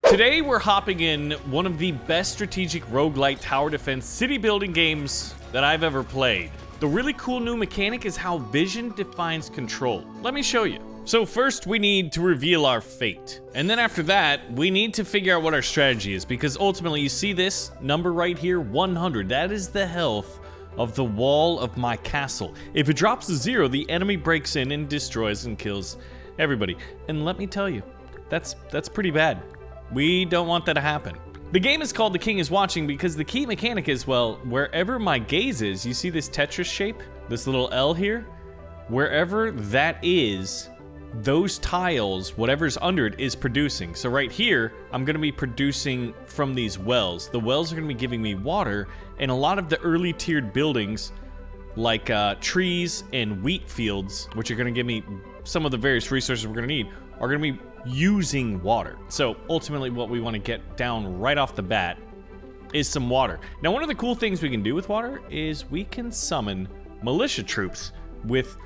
Today we're hopping in one of the best strategic roguelite tower defense city building games that I've ever played. The really cool new mechanic is how vision defines control. Let me show you. So first we need to reveal our fate. And then after that, we need to figure out what our strategy is, because ultimately you see this number right here, 100. That is the health of the wall of my castle. If it drops to 0, the enemy breaks in and destroys and kills everybody. And let me tell you, that's pretty bad. We don't want that to happen. The game is called The King is Watching because the key mechanic is, well, wherever my gaze is, you see this Tetris shape? This little L here? Wherever that is, those tiles, whatever's under it, is producing. So right here, I'm gonna be producing from these wells. The wells are gonna be giving me water, and a lot of the early tiered buildings, like trees and wheat fields, which are gonna give me some of the various resources we're gonna need, are gonna be using water. So ultimately what we want to get down right off the bat is some water. Now, one of the cool things we can do with water is we can summon militia troops with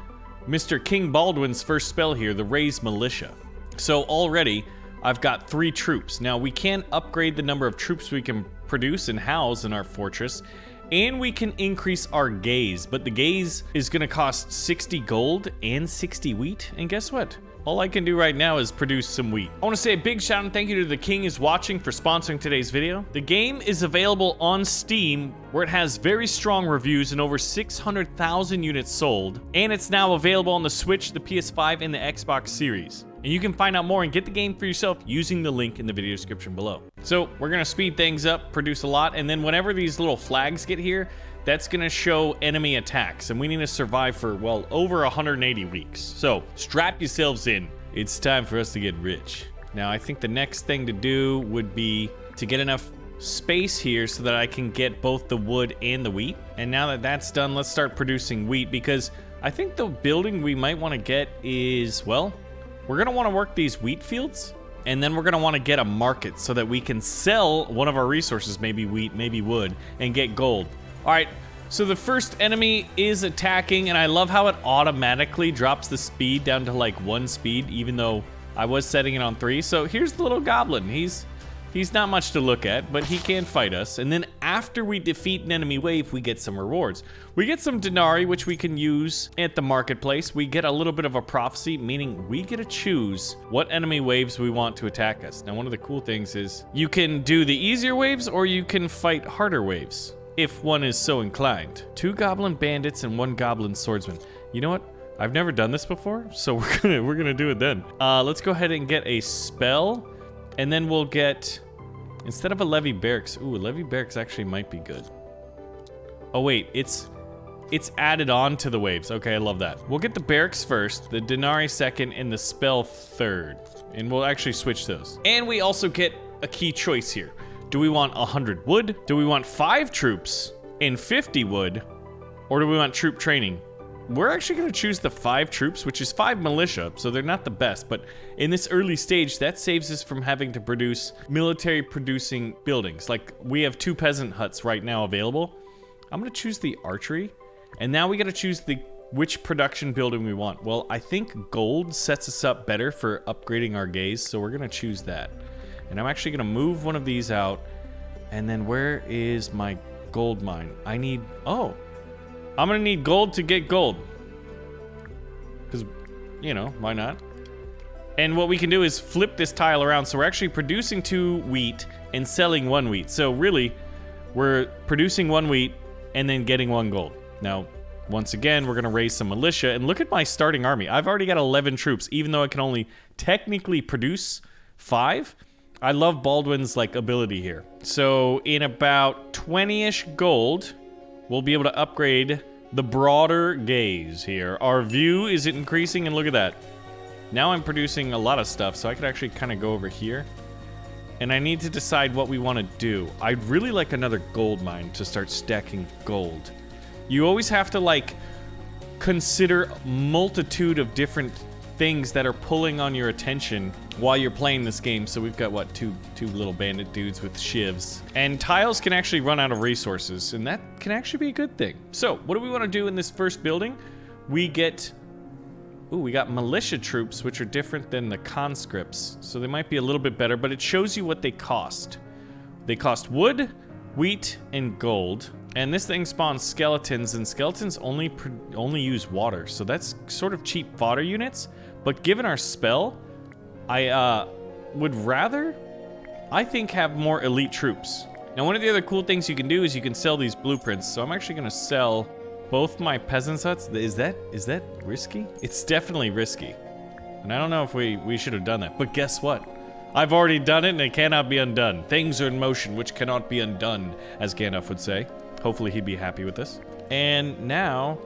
Mr. King Baldwin's first spell here, the Raised Militia. So already I've got 3 troops. Now we can upgrade the number of troops we can produce and house in our fortress, and we can increase our gaze, but the gaze is gonna cost 60 gold and 60 wheat, and guess what? All I can do right now is produce some wheat. I want to say a big shout and thank you to The King is Watching for sponsoring today's video. The game is available on Steam, where it has very strong reviews and over 600,000 units sold. And it's now available on the Switch, the PS5, and the Xbox Series. And you can find out more and get the game for yourself using the link in the video description below. So we're gonna speed things up, produce a lot, and then whenever these little flags get here, that's gonna show enemy attacks, and we need to survive for, well, over 180 weeks. So strap yourselves in. It's time for us to get rich. Now, I think the next thing to do would be to get enough space here so that I can get both the wood and the wheat. And now that that's done, let's start producing wheat, because I think the building we might want to get is, well, we're gonna want to work these wheat fields, and then we're gonna want to get a market so that we can sell one of our resources, maybe wheat, maybe wood, and get gold. All right, so the first enemy is attacking, and I love how it automatically drops the speed down to like 1 speed, even though I was setting it on 3. So here's the little goblin. He's not much to look at, but he can fight us. And then after we defeat an enemy wave, we get some rewards. We get some denarii, which we can use at the marketplace. We get a little bit of a prophecy, meaning we get to choose what enemy waves we want to attack us. Now, one of the cool things is you can do the easier waves, or you can fight harder waves, if one is so inclined. 2 goblin bandits and 1 goblin swordsman. You know what? I've never done this before, so we're gonna do it then. Let's go ahead and get a spell, and then we'll get, instead of a levy barracks, ooh, a levy barracks actually might be good. Oh wait, it's added on to the waves. Okay, I love that. We'll get the barracks first, the denarii second, and the spell third, and we'll actually switch those. And we also get a key choice here. Do we want 100 wood? Do we want 5 troops and 50 wood? Or do we want troop training? We're actually gonna choose the 5 troops, which is 5 militia, so they're not the best, but in this early stage, that saves us from having to produce military producing buildings. Like, we have 2 peasant huts right now available. I'm gonna choose the archery, and now we gotta choose which production building we want. Well, I think gold sets us up better for upgrading our gaze, so we're gonna choose that. And I'm actually gonna move one of these out. And then where is my gold mine? I need, oh, I'm gonna need gold to get gold. Because, you know, why not? And what we can do is flip this tile around. So we're actually producing 2 wheat and selling 1 wheat. So really, we're producing 1 wheat and then getting 1 gold. Now, once again, we're gonna raise some militia. And look at my starting army. I've already got 11 troops, even though I can only technically produce 5. I love Baldwin's like ability here. So in about 20-ish gold, we'll be able to upgrade the broader gaze here. Our view is increasing, and look at that. Now I'm producing a lot of stuff, so I could actually kind of go over here. And I need to decide what we want to do. I'd really like another gold mine to start stacking gold. You always have to like consider a multitude of different things that are pulling on your attention while you're playing this game. So we've got, what, two little bandit dudes with shivs. And tiles can actually run out of resources, and that can actually be a good thing. So what do we want to do in this first building? We get Ooh, we got militia troops, which are different than the conscripts. So they might be a little bit better, but it shows you what they cost. They cost wood, wheat, and gold. And this thing spawns skeletons, and skeletons only use water. So that's sort of cheap fodder units. But given our spell, I would rather, I think, have more elite troops. Now, one of the other cool things you can do is you can sell these blueprints. So I'm actually going to sell both my peasants' huts. Is that risky? It's definitely risky. And I don't know if we should have done that. But guess what? I've already done it, and it cannot be undone. Things are in motion, which cannot be undone, as Gandalf would say. Hopefully he'd be happy with this. And now,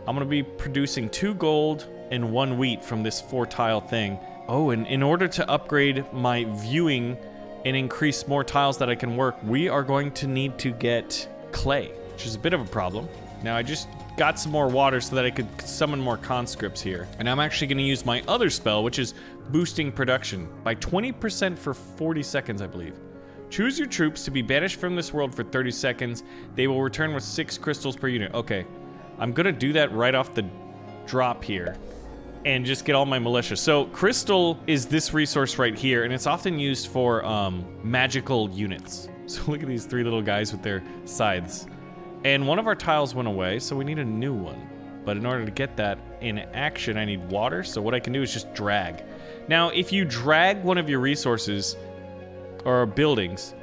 I'm going to be producing 2 gold and 1 wheat from this 4-tile thing. Oh, and in order to upgrade my viewing and increase more tiles that I can work, we are going to need to get clay, which is a bit of a problem. Now, I just got some more water so that I could summon more conscripts here. And I'm actually going to use my other spell, which is boosting production by 20% for 40 seconds, I believe. Choose your troops to be banished from this world for 30 seconds. They will return with 6 crystals per unit. Okay, I'm going to do that right off the drop here and just get all my militia. So crystal is this resource right here, and it's often used for magical units. So look at these 3 little guys with their scythes. And one of our tiles went away, so we need a new one. But in order to get that in action, I need water. So what I can do is just drag. Now, if you drag one of your resources or buildings,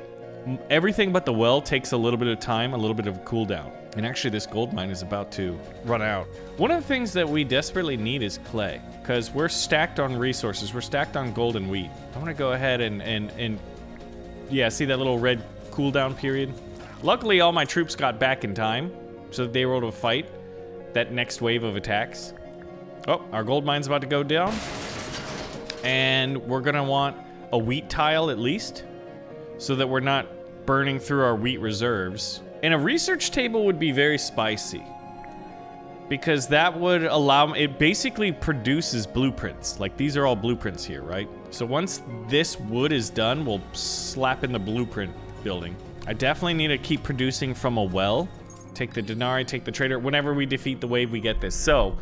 everything but the well takes a little bit of time, a little bit of a cooldown. And actually, this gold mine is about to run out. One of the things that we desperately need is clay, because we're stacked on resources. We're stacked on gold and wheat. I want to go ahead and yeah, see that little red cooldown period? Luckily, all my troops got back in time, so that they were able to fight that next wave of attacks. Oh, our gold mine's about to go down. And we're gonna want a wheat tile at least, so that we're not burning through our wheat reserves. And a research table would be very spicy, because that would allow, it basically produces blueprints. Like, these are all blueprints here, right? So once this wood is done, we'll slap in the blueprint building. I definitely need to keep producing from a well. Take the Denari, take the trader. Whenever we defeat the wave, we get this. So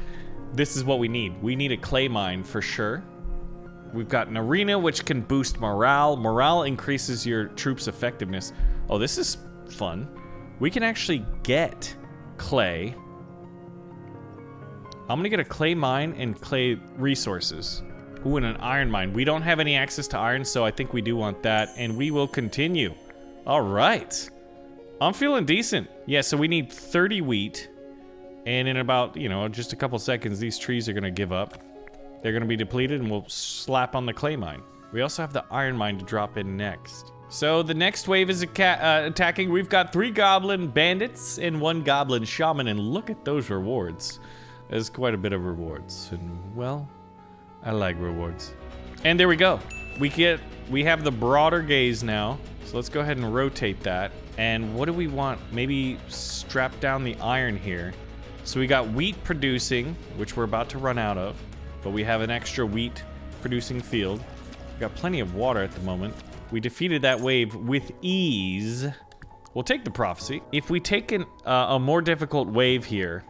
this is what we need. We need a clay mine for sure. We've got an arena, which can boost morale. Morale increases your troops' effectiveness. Oh, this is fun. We can actually get clay. I'm gonna get a clay mine and clay resources. Ooh, and an iron mine. We don't have any access to iron, so I think we do want that, and we will continue. All right. I'm feeling decent. Yeah, so we need 30 wheat, and in about, you know, just a couple seconds, these trees are gonna give up. They're gonna be depleted, and we'll slap on the clay mine. We also have the iron mine to drop in next. So the next wave is attacking. We've got 3 goblin bandits and 1 goblin shaman, and look at those rewards. There's quite a bit of rewards, and well, I like rewards. And there we go. We have the broader gaze now. So let's go ahead and rotate that. And what do we want? Maybe strap down the iron here. So we got wheat producing, which we're about to run out of, but we have an extra wheat producing field. We've got plenty of water at the moment. We defeated that wave with ease. We'll take the prophecy. If we take a more difficult wave here,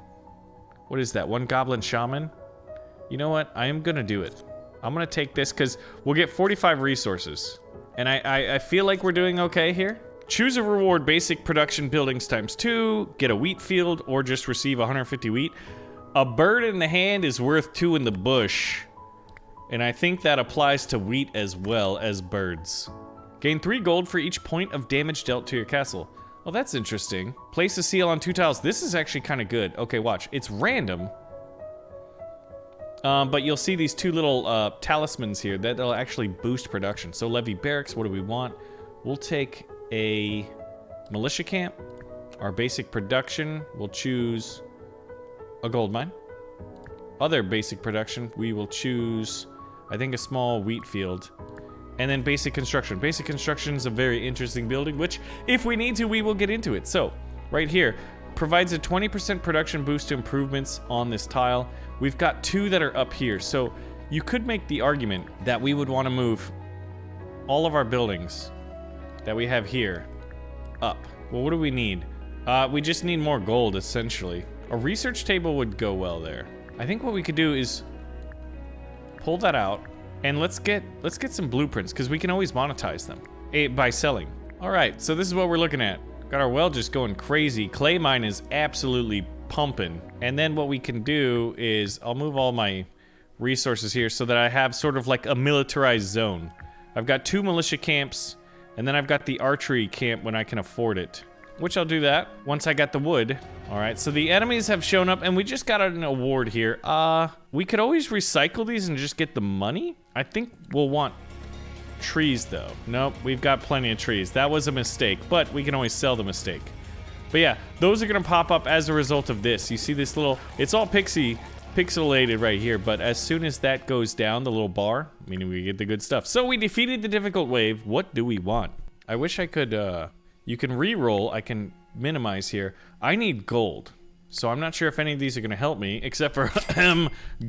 what is that? 1 goblin shaman? You know what? I am gonna do it. I'm gonna take this because we'll get 45 resources. And I feel like we're doing okay here. Choose a reward, basic production buildings ×2, get a wheat field, or just receive 150 wheat. A bird in the hand is worth 2 in the bush. And I think that applies to wheat as well as birds. Gain 3 gold for each point of damage dealt to your castle. Well, that's interesting. Place a seal on 2 tiles. This is actually kind of good. Okay, watch. It's random. But you'll see these 2 little talismans here that'll actually boost production. So levy barracks, what do we want? We'll take a militia camp. Our basic production, we'll choose a gold mine. Other basic production, we will choose, I think, a small wheat field. And then basic construction. Basic construction is a very interesting building, which, if we need to, we will get into it. So, right here, provides a 20% production boost to improvements on this tile. We've got 2 that are up here, so you could make the argument that we would want to move all of our buildings that we have here up. Well, what do we need? We just need more gold, essentially. A research table would go well there. I think what we could do is pull that out and let's get some blueprints because we can always monetize them by selling. All right, so this is what we're looking at. Got our well just going crazy. Clay mine is absolutely pumping. And then what we can do is I'll move all my resources here so that I have sort of like a militarized zone. I've got 2 militia camps, and then I've got the archery camp when I can afford it, which I'll do that once I got the wood. All right, so the enemies have shown up, and we just got an award here. We could always recycle these and just get the money. I think we'll want trees, though. Nope, we've got plenty of trees. That was a mistake, but we can always sell the mistake. But yeah, those are gonna pop up as a result of this. You see this little, it's all pixelated right here, but as soon as that goes down, the little bar, meaning we get the good stuff. So we defeated the difficult wave. What do we want? I wish I could, you can re-roll, I can minimize here. I need gold. So I'm not sure if any of these are gonna help me, except for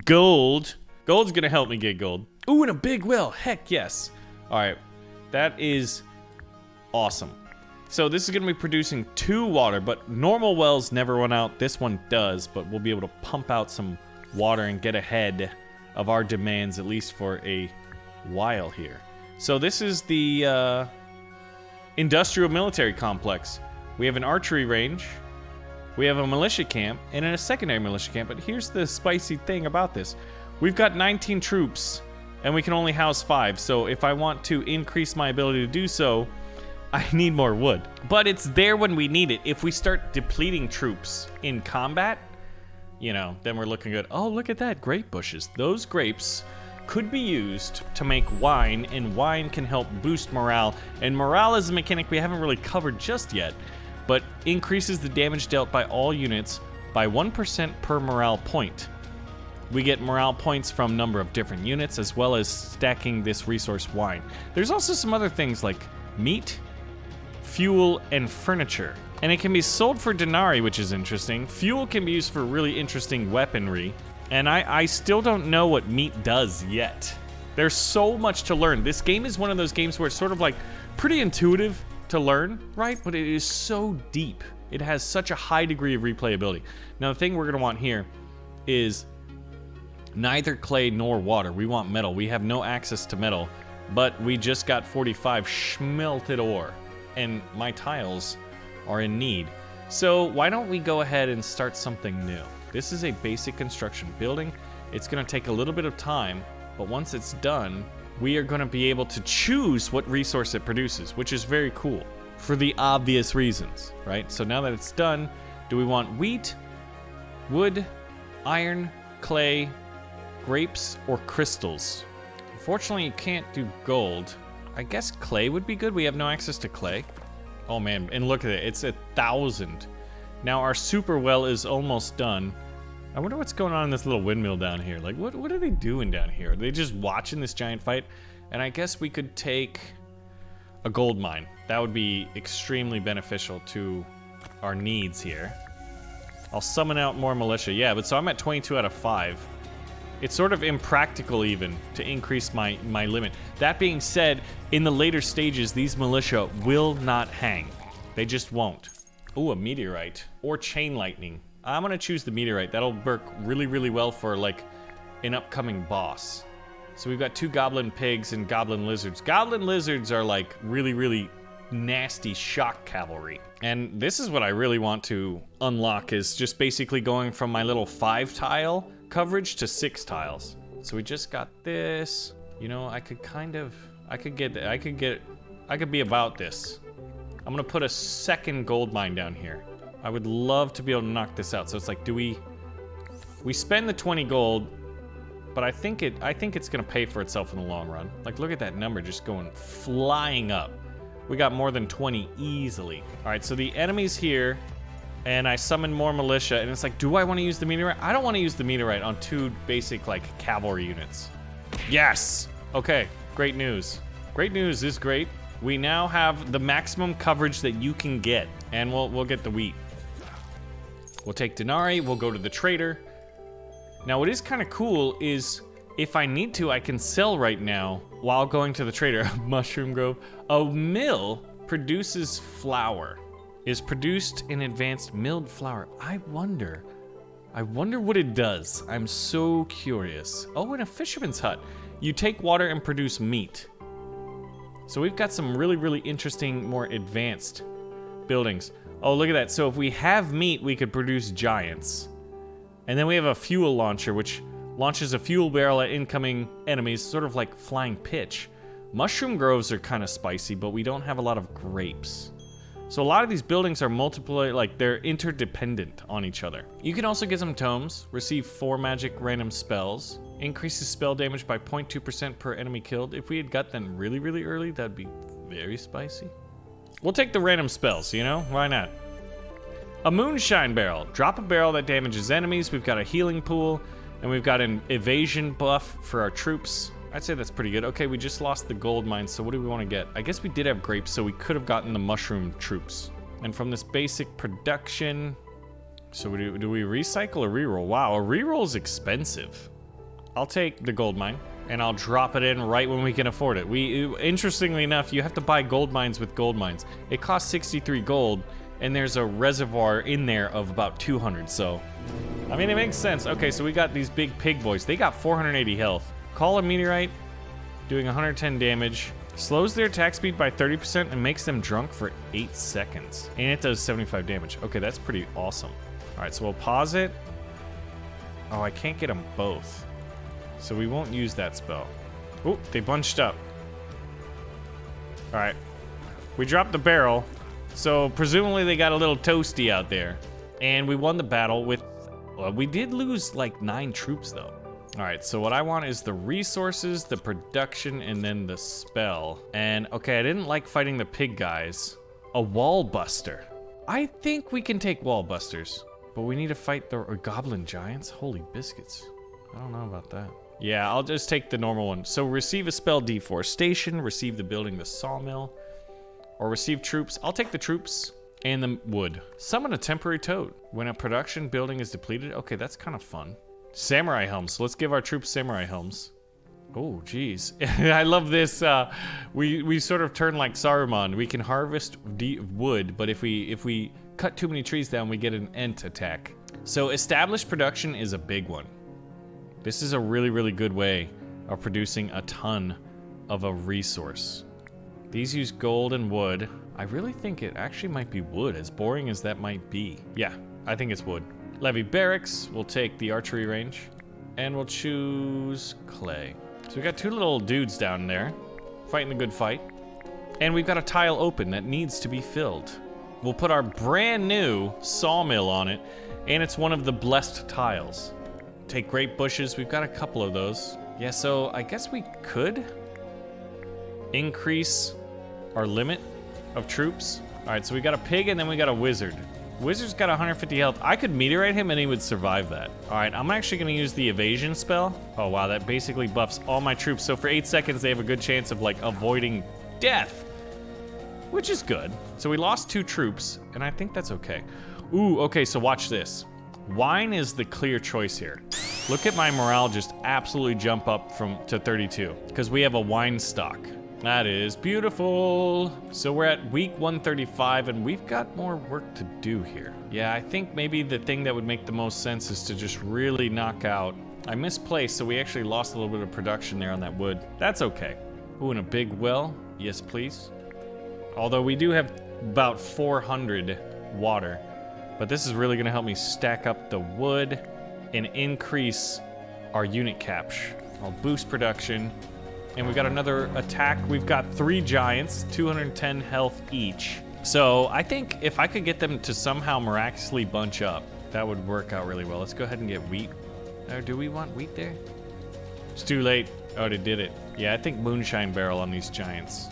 gold. Gold's gonna help me get gold. Ooh, and a big well, heck yes. All right, that is awesome. So this is gonna be producing 2 water, but normal wells never run out. This one does, but we'll be able to pump out some water and get ahead of our demands, at least for a while here. So this is the industrial military complex. We have an archery range, we have a militia camp, and then a secondary militia camp. But here's the spicy thing about this. We've got 19 troops, and we can only house 5. So if I want to increase my ability to do so, I need more wood. But it's there when we need it. If we start depleting troops in combat, you know, then we're looking good. Oh, look at that, grape bushes. Those grapes could be used to make wine, and wine can help boost morale. And morale is a mechanic we haven't really covered just yet, but increases the damage dealt by all units by 1% per morale point. We get morale points from number of different units, as well as stacking this resource wine. There's also some other things like meat, fuel, and furniture. And it can be sold for denarii, which is interesting. Fuel can be used for really interesting weaponry. And I still don't know what meat does yet. There's so much to learn. This game is one of those games where it's sort of like pretty intuitive to learn, right? But it is so deep. It has such a high degree of replayability. Now, the thing we're gonna want here is neither clay nor water. We want metal. We have no access to metal, but we just got 45 schmelted ore, and my tiles are in need. So why don't we go ahead and start something new? This is a basic construction building. It's gonna take a little bit of time, but once it's done, we are gonna be able to choose what resource it produces, which is very cool for the obvious reasons, right? So now that it's done, do we want wheat, wood, iron, clay, grapes, or crystals? Unfortunately, you can't do gold. I guess clay would be good. We have no access to clay. Oh man, and look at it, it's 1,000. Now our super well is almost done. I wonder what's going on in this little windmill down here. Like, what are they doing down here? Are they just watching this giant fight? And I guess we could take a gold mine. That would be extremely beneficial to our needs here. I'll summon out more militia. Yeah, but so I'm at 22 out of 5. It's sort of impractical even to increase my limit. That being said, in the later stages, these militia will not hang. They just won't. Ooh, a meteorite or chain lightning. I'm gonna choose the meteorite. That'll work really, really well for like an upcoming boss. So we've got 2 goblin pigs and goblin lizards. Goblin lizards are like really, really nasty shock cavalry. And this is what I really want to unlock, is just basically going from my little 5 tile coverage to 6 tiles. So we just got this. You know, I could be about this. I'm gonna put a second gold mine down here. I would love to be able to knock this out. So it's like, do we spend the 20 gold, but I think it's gonna pay for itself in the long run. Like, look at that number just going flying up. We got more than 20 easily. All right, so the enemy's here, and I summon more militia, and it's like, do I want to use the meteorite? I don't want to use the meteorite on 2 basic like cavalry units. Yes. Okay. Great news. Great news is great. We now have the maximum coverage that you can get, and we'll get the wheat. We'll take denarii. We'll go to the trader. Now, what is kind of cool is if I need to, I can sell right now while going to the trader. Mushroom Grove. A mill produces flour. Is produced in advanced milled flour. I wonder I wonder what it does. I'm so curious. Oh, and a fisherman's hut. You take water and produce meat. So we've got some really, really interesting, more advanced buildings. Oh, look at that. So if we have meat, we could produce giants. And then we have a fuel launcher, which launches a fuel barrel at incoming enemies, sort of like flying pitch. Mushroom groves are kind of spicy, but we don't have a lot of grapes. So a lot of these buildings are they're interdependent on each other. You can also get some tomes, receive 4 magic random spells, increases spell damage by 0.2% per enemy killed. If we had got them really, really early, that'd be very spicy. We'll take the random spells, you know? Why not? A moonshine barrel. Drop a barrel that damages enemies. We've got a healing pool, and we've got an evasion buff for our troops. I'd say that's pretty good. Okay, we just lost the gold mine, so what do we want to get? I guess we did have grapes, so we could have gotten the mushroom troops. And from this basic production, so do we recycle or reroll? Wow, a reroll is expensive. I'll take the gold mine, and I'll drop it in right when we can afford it. Interestingly enough, you have to buy gold mines with gold mines. It costs 63 gold, and there's a reservoir in there of about 200, so... I mean, it makes sense. Okay, so we got these big pig boys. They got 480 health. Call a meteorite, doing 110 damage, slows their attack speed by 30% and makes them drunk for 8 seconds. And it does 75 damage. Okay, that's pretty awesome. All right, so we'll pause it. Oh, I can't get them both. So we won't use that spell. Oh, they bunched up. All right, we dropped the barrel. So presumably they got a little toasty out there. And we won the battle with, well, we did lose like 9 troops though. All right, so what I want is the resources, the production, and then the spell. And okay, I didn't like fighting the pig guys. A wall buster. I think we can take wall busters, but we need to fight the goblin giants. Holy biscuits. I don't know about that. Yeah, I'll just take the normal one. So receive a spell, deforestation, receive the building, the sawmill, or receive troops. I'll take the troops and the wood. Summon a temporary toad. When a production building is depleted. Okay, that's kind of fun. Samurai helms. Let's give our troops samurai helms. Oh, geez. I love this. We sort of turn like Saruman. We can harvest wood, but if we cut too many trees down, we get an ent attack. So established production is a big one. This is a really, really good way of producing a ton of a resource. These use gold and wood. I really think it actually might be wood, as boring as that might be. Yeah, I think it's wood. Levy barracks, we'll take the archery range, and we'll choose clay. So we got 2 little dudes down there, fighting a good fight. And we've got a tile open that needs to be filled. We'll put our brand new sawmill on it, and it's one of the blessed tiles. Take grape bushes, we've got a couple of those. Yeah, so I guess we could increase our limit of troops. All right, so we got a pig and then we got a wizard. Wizard's got 150 health. I could meteorite him and he would survive that. All right, I'm actually gonna use the evasion spell. Oh wow, that basically buffs all my troops. So for 8 seconds, they have a good chance of like avoiding death, which is good. So we lost 2 troops and I think that's okay. Ooh, okay, so watch this. Wine is the clear choice here. Look at my morale just absolutely jump up to 32 because we have a wine stock. That is beautiful. So we're at week 135 and we've got more work to do here. Yeah, I think maybe the thing that would make the most sense is to just really knock out. I misplaced, so we actually lost a little bit of production there on that wood. That's okay. Ooh, and a big well. Yes, please. Although we do have about 400 water. But this is really gonna help me stack up the wood and increase our unit capture. I'll boost production. And we've got another attack. We've got 3 giants, 210 health each. So I think if I could get them to somehow miraculously bunch up, that would work out really well. Let's go ahead and get wheat. Or do we want wheat there? It's too late. Oh, they did it. Yeah, I think moonshine barrel on these giants.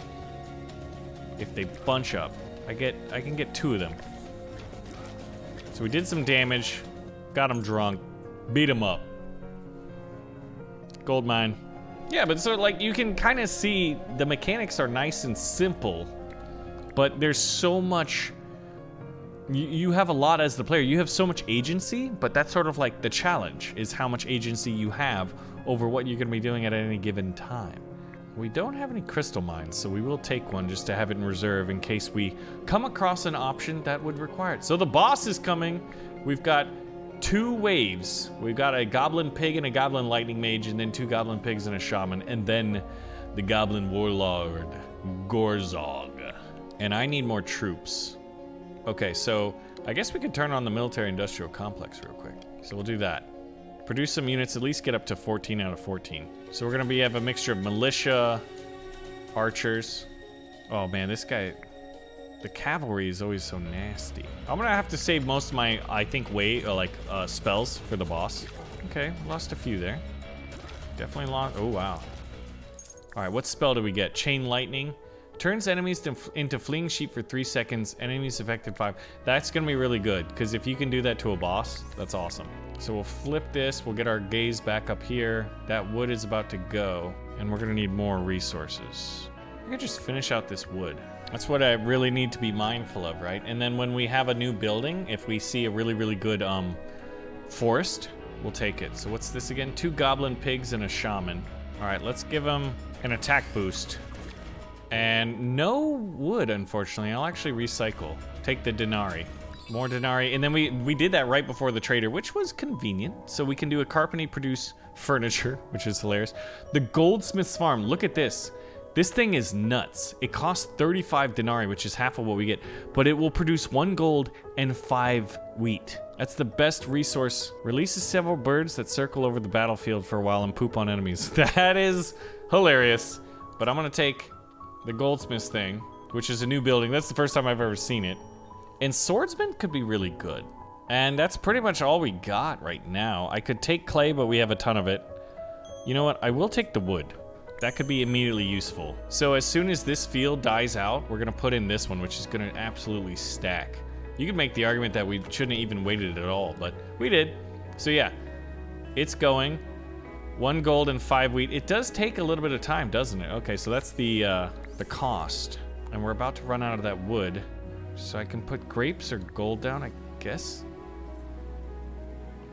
If they bunch up, I can get 2 of them. So we did some damage, got them drunk, beat them up. Gold mine. Yeah, but so like you can kind of see the mechanics are nice and simple, but there's so much, you have a lot as the player. You have so much agency, but that's sort of like the challenge is how much agency you have over what you're gonna be doing at any given time. We don't have any crystal mines, so we will take one just to have it in reserve in case we come across an option that would require it. So the boss is coming. We've got 2 waves. We've got a goblin pig and a goblin lightning mage, and then 2 goblin pigs and a shaman, and then the goblin warlord, Gorzog. And I need more troops. Okay, so I guess we could turn on the military industrial complex real quick. So we'll do that. Produce some units, at least get up to 14 out of 14. So we're gonna have a mixture of militia, archers. Oh man, this guy, the cavalry is always so nasty. I'm gonna have to save most of my, I think, spells for the boss. Okay, lost a few there. Definitely lost, oh wow. All right, what spell do we get? Chain lightning. Turns enemies into fleeing sheep for 3 seconds. Enemies affected 5. That's gonna be really good, because if you can do that to a boss, that's awesome. So we'll flip this, we'll get our gaze back up here. That wood is about to go, and we're gonna need more resources. I could just finish out this wood. That's what I really need to be mindful of, right? And then when we have a new building, if we see a really, really good forest, we'll take it. So what's this again? 2 goblin pigs and a shaman. All right, let's give them an attack boost. And no wood, unfortunately. I'll actually recycle. Take the denarii. More denarii. And then we did that right before the trader, which was convenient. So we can do a carpentry produce furniture, which is hilarious. The goldsmith's farm. Look at this. This thing is nuts. It costs 35 denarii, which is half of what we get. But it will produce 1 gold and 5 wheat. That's the best resource. Releases several birds that circle over the battlefield for a while and poop on enemies. That is hilarious. But I'm going to take the goldsmith's thing, which is a new building. That's the first time I've ever seen it. And swordsman could be really good. And that's pretty much all we got right now. I could take clay, but we have a ton of it. You know what? I will take the wood. That could be immediately useful. So as soon as this field dies out, we're gonna put in this one, which is gonna absolutely stack. You could make the argument that we shouldn't have even waited at all, but we did. So yeah, it's going. 1 gold and 5 wheat. It does take a little bit of time, doesn't it? Okay, so that's the cost. And we're about to run out of that wood. So I can put grapes or gold down, I guess.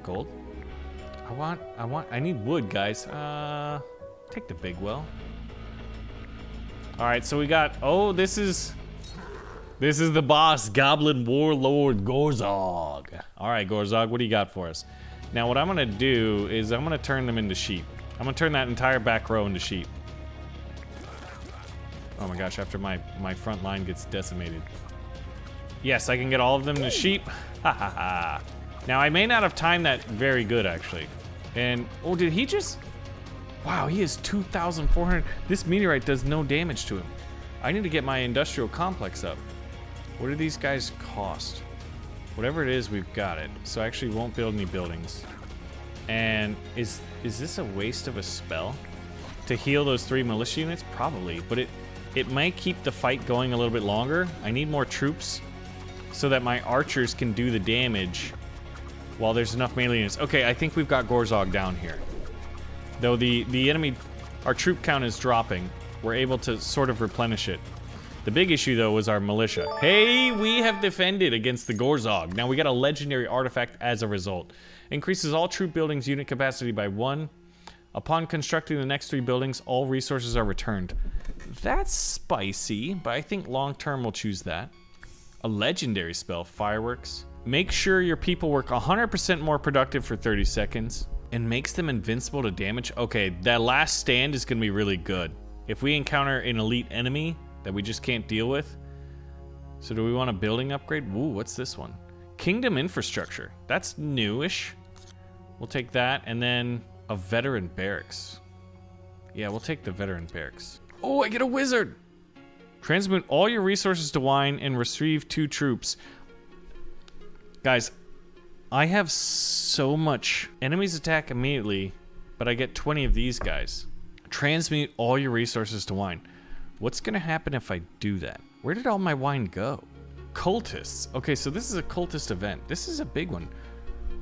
Gold? I need wood, guys. Take the big well. All right, so we got, oh, this is the boss, Goblin Warlord Gorzog. All right, Gorzog, what do you got for us? Now, what I'm gonna do is I'm gonna turn them into sheep. I'm gonna turn that entire back row into sheep. Oh my gosh, after my front line gets decimated. Yes, I can get all of them to sheep. Ha ha ha. Now, I may not have timed that very good, actually. And, oh, did he just... Wow, he is 2,400. This meteorite does no damage to him. I need to get my industrial complex up. What do these guys cost? Whatever it is, we've got it. So I actually won't build any buildings. And is this a waste of a spell? To heal those 3 militia units? Probably, but it might keep the fight going a little bit longer. I need more troops so that my archers can do the damage while there's enough melee units. Okay, I think we've got Gorzog down here. Though the enemy, our troop count is dropping, we're able to sort of replenish it. The big issue, though, was our militia. Hey, we have defended against the Gorzog. Now we got a legendary artifact as a result. Increases all troop buildings unit capacity by 1. Upon constructing the next 3 buildings, all resources are returned. That's spicy, but I think long-term we'll choose that. A legendary spell, fireworks. Make sure your people work 100% more productive for 30 seconds. And makes them invincible to damage. Okay, that last stand is gonna be really good. If we encounter an elite enemy that we just can't deal with. So do we want a building upgrade? Ooh, what's this one? Kingdom infrastructure. That's newish. We'll take that, and then a veteran barracks. Yeah, we'll take the veteran barracks. Oh, I get a wizard! Transmute all your resources to wine and retrieve 2 troops. Guys, I have so much. Enemies attack immediately, but I get 20 of these guys. Transmute all your resources to wine. What's gonna happen if I do that? Where did all my wine go? Cultists. Okay, so this is a cultist event. This is a big one.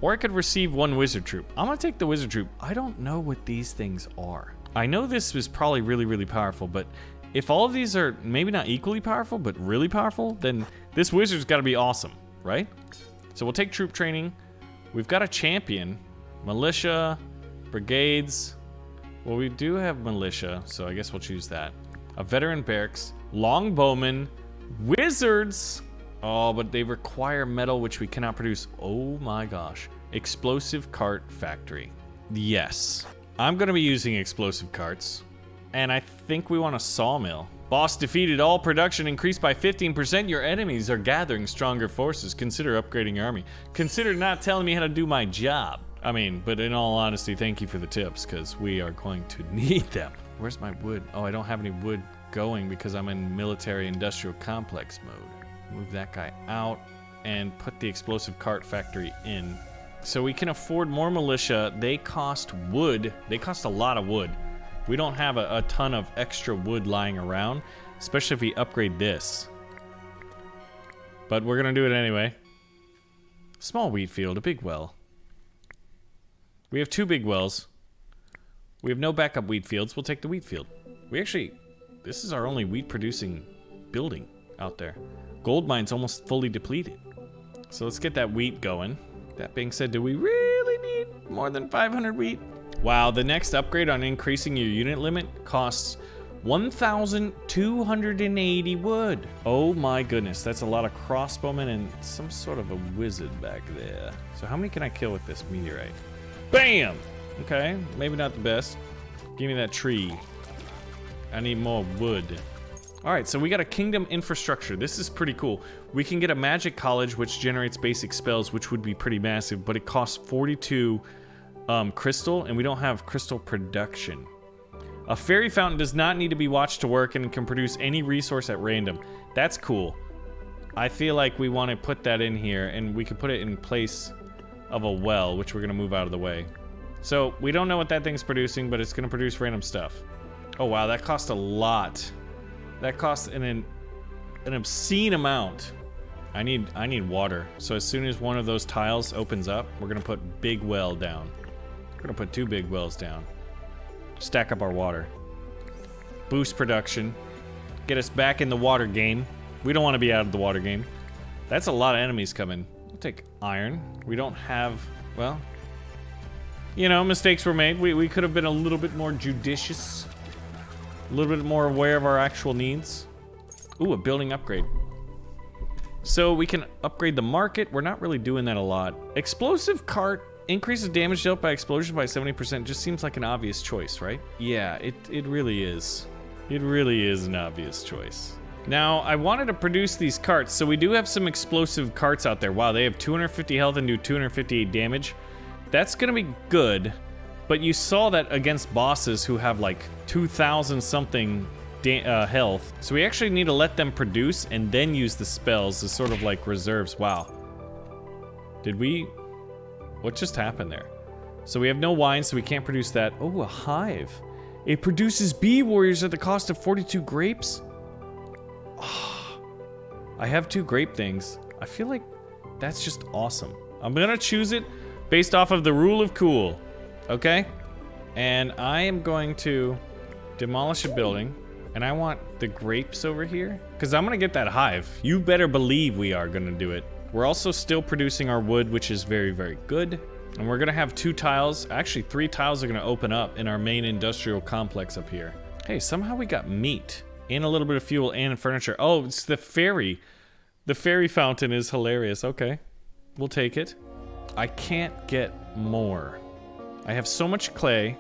Or I could receive 1 wizard troop. I'm gonna take the wizard troop. I don't know what these things are. I know this is probably really, really powerful, but if all of these are maybe not equally powerful, but really powerful, then this wizard's gotta be awesome, right? So we'll take troop training. We've got a champion, militia, brigades. Well, we do have militia, so I guess we'll choose that. A veteran barracks, longbowmen, wizards. Oh, but they require metal, which we cannot produce. Oh my gosh. Explosive cart factory. Yes. I'm going to be using explosive carts. And I think we want a sawmill. Boss defeated. All production increased by 15%. Your enemies are gathering stronger forces. Consider upgrading your army. Consider not telling me how to do my job. I mean, but in all honesty, thank you for the tips, because we are going to need them. Where's my wood? Oh, I don't have any wood going because I'm in military industrial complex mode. Move that guy out and put the explosive cart factory in. So we can afford more militia. They cost wood. They cost a lot of wood. We don't have a ton of extra wood lying around, especially if we upgrade this. But we're gonna do it anyway. Small wheat field, a big well. We have 2 big wells. We have no backup wheat fields. We'll take the wheat field. We actually, this is our only wheat producing building out there. Gold mine's almost fully depleted. So let's get that wheat going. That being said, do we really need more than 500 wheat? Wow, the next upgrade on increasing your unit limit costs 1,280 wood. Oh my goodness, that's a lot of crossbowmen and some sort of a wizard back there. So how many can I kill with this meteorite? Bam! Okay, maybe not the best. Give me that tree. I need more wood. All right, so we got a kingdom infrastructure. This is pretty cool. We can get a magic college which generates basic spells, which would be pretty massive, but it costs 42 crystal, and we don't have crystal production. A fairy fountain does not need to be watched to work and can produce any resource at random. That's cool. I feel like we want to put that in here, and we could put it in place of a well, which we're going to move out of the way. So we don't know what that thing's producing, but it's going to produce random stuff. Oh wow, that cost a lot. That cost an obscene amount. I need water. So as soon as one of those tiles opens up, we're going to put big well down. We're gonna put 2 big wells down. Stack up our water. Boost production. Get us back in the water game. We don't want to be out of the water game. That's a lot of enemies coming. We'll take iron. We don't have, well, you know, mistakes were made. We could have been a little bit more judicious. A little bit more aware of our actual needs. Ooh, a building upgrade. So we can upgrade the market. We're not really doing that a lot. Explosive cart. Increases damage dealt by explosion by 70% just seems like an obvious choice, right? Yeah, it really is. It really is an obvious choice. Now, I wanted to produce these carts, so we do have some explosive carts out there. Wow, they have 250 health and do 258 damage. That's gonna be good, but you saw that against bosses who have like 2,000 something health. So we actually need to let them produce and then use the spells as sort of like reserves. Wow. Did we... What just happened there? So we have no wine, so we can't produce that. Oh, a hive. It produces bee warriors at the cost of 42 grapes? Oh, I have 2 grape things. I feel like that's just awesome. I'm gonna choose it based off of the rule of cool. Okay? And I am going to demolish a building. And I want the grapes over here. Because I'm gonna get that hive. You better believe we are gonna do it. We're also still producing our wood, which is very, very good. And we're gonna have 2 tiles, actually 3 tiles are gonna open up in our main industrial complex up here. Hey, somehow we got meat and a little bit of fuel and furniture. Oh, it's the fairy. The fairy fountain is hilarious. Okay, we'll take it. I can't get more. I have so much clay.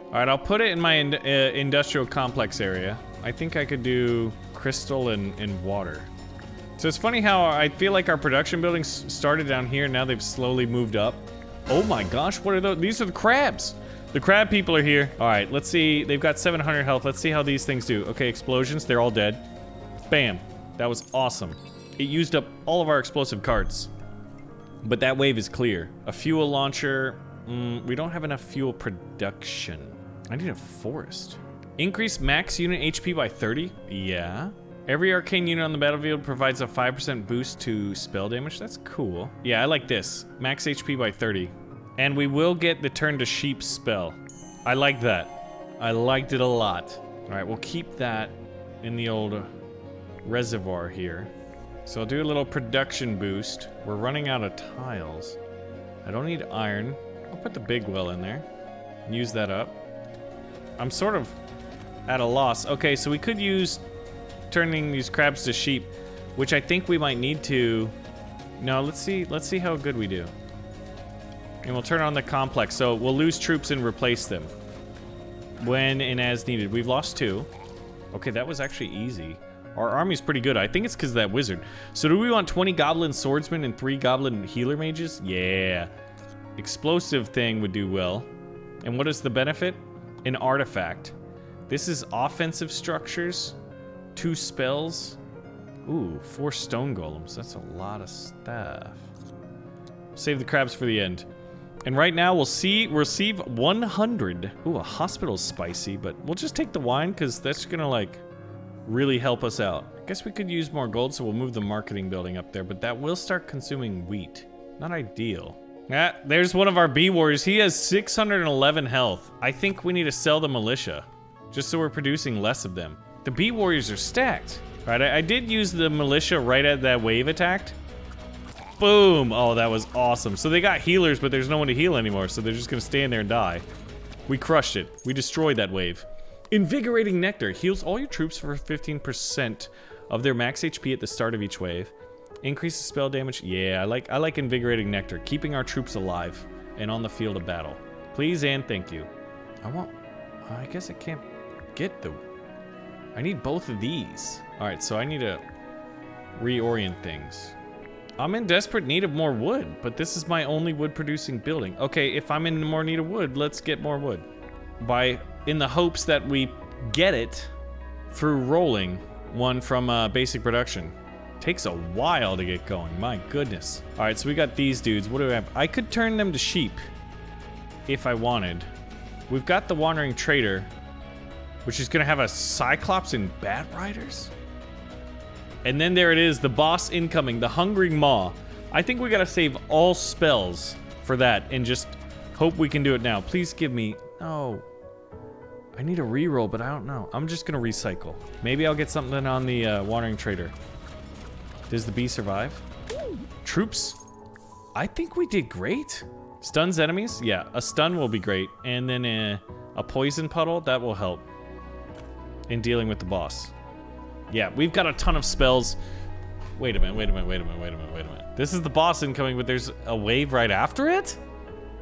All right, I'll put it in my industrial complex area. I think I could do crystal and water. So it's funny how I feel like our production buildings started down here, and now they've slowly moved up. Oh my gosh, what are those? These are the crabs. The crab people are here. All right, let's see. They've got 700 health. Let's see how these things do. Okay, explosions. They're all dead. Bam. That was awesome. It used up all of our explosive carts. But that wave is clear. A fuel launcher. We don't have enough fuel production. I need a forest. Increase max unit HP by 30? Yeah. Every arcane unit on the battlefield provides a 5% boost to spell damage. That's cool. Yeah, I like this. Max HP by 30. And we will get the turn to sheep spell. I like that. I liked it a lot. All right, we'll keep that in the old reservoir here. So I'll do a little production boost. We're running out of tiles. I don't need iron. I'll put the big well in there. Use that up. I'm sort of at a loss. Okay, so we could use turning these crabs to sheep, which I think we might need to. No, let's see how good we do. And we'll turn on the complex. So we'll lose troops and replace them when and as needed. We've lost 2. Okay, that was actually easy. Our army's pretty good. I think it's because of that wizard. So do we want 20 goblin swordsmen and 3 goblin healer mages? Yeah. Explosive thing would do well. And what is the benefit? An artifact. This is offensive structures. 2 spells. Ooh, 4 stone golems. That's a lot of stuff. Save the crabs for the end. And right now we'll receive 100. Ooh, a hospital's spicy, but we'll just take the wine because that's gonna like really help us out. I guess we could use more gold, so we'll move the marketing building up there, but that will start consuming wheat. Not ideal. Ah, there's one of our bee warriors. He has 611 health. I think we need to sell the militia, just so we're producing less of them. The bee warriors are stacked. All right, I did use the militia right as that wave attacked. Boom! Oh, that was awesome. So they got healers, but there's no one to heal anymore, so they're just gonna stand there and die. We crushed it. We destroyed that wave. Invigorating Nectar heals all your troops for 15% of their max HP at the start of each wave. Increases spell damage. Yeah, I like Invigorating Nectar, keeping our troops alive and on the field of battle. Please and thank you. I guess I can't get the... I need both of these. All right, so I need to reorient things. I'm in desperate need of more wood, but this is my only wood-producing building. Okay, if I'm in more need of wood, let's get more wood. In the hopes that we get it through rolling one from basic production. Takes a while to get going, my goodness. All right, so we got these dudes. What do we have? I could turn them to sheep if I wanted. We've got the Wandering Trader, which is gonna have a Cyclops and Bat Riders. And then there it is, the boss incoming, the Hungering Maw. I think we gotta save all spells for that and just hope we can do it now. Please give me, oh. I need a reroll, but I don't know. I'm just gonna recycle. Maybe I'll get something on the Wandering Trader. Does the bee survive? Troops? I think we did great. Stuns enemies? Yeah, a stun will be great. And then a poison puddle, that will help in dealing with the boss. Yeah, we've got a ton of spells. Wait a minute. This is the boss incoming, but there's a wave right after it?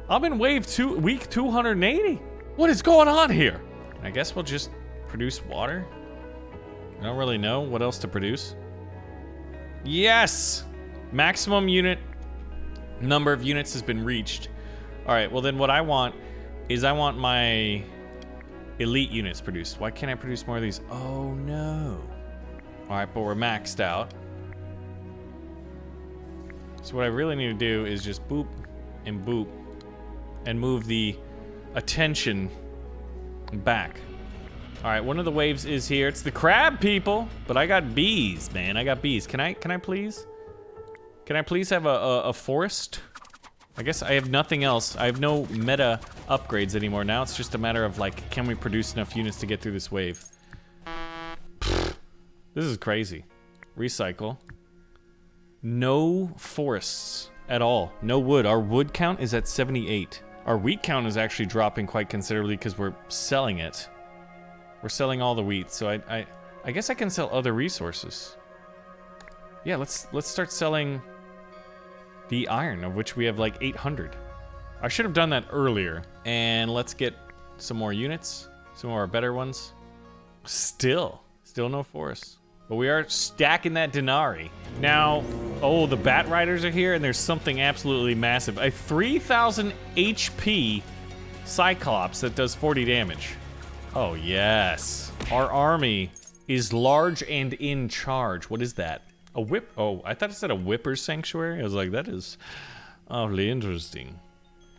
I'm in wave 2, week 280. What is going on here? I guess we'll just produce water. I don't really know what else to produce. Yes! Maximum unit number of units has been reached. All right, well then what I want is I want my elite units produced. Why can't I produce more of these? Oh no. All right, but we're maxed out. So what I really need to do is just boop and move the attention back. All right, one of the waves is here. It's the crab people, but I got bees, man. I got bees. Can I please have a forest? I guess I have nothing else. I have no meta upgrades anymore. Now it's just a matter of like, can we produce enough units to get through this wave? This is crazy. Recycle. No forests at all. No wood. Our wood count is at 78. Our wheat count is actually dropping quite considerably because we're selling it. We're selling all the wheat, so I guess I can sell other resources. Yeah, let's start selling the iron, of which we have like 800. I should have done that earlier. And let's get some more units, some more better ones. Still no forests. But we are stacking that denarii. Now, oh, the Bat Riders are here, and there's something absolutely massive. A 3,000 HP Cyclops that does 40 damage. Oh, yes. Our army is large and in charge. What is that? A whip? Oh, I thought it said a Whipper's Sanctuary. I was like, that is awfully interesting.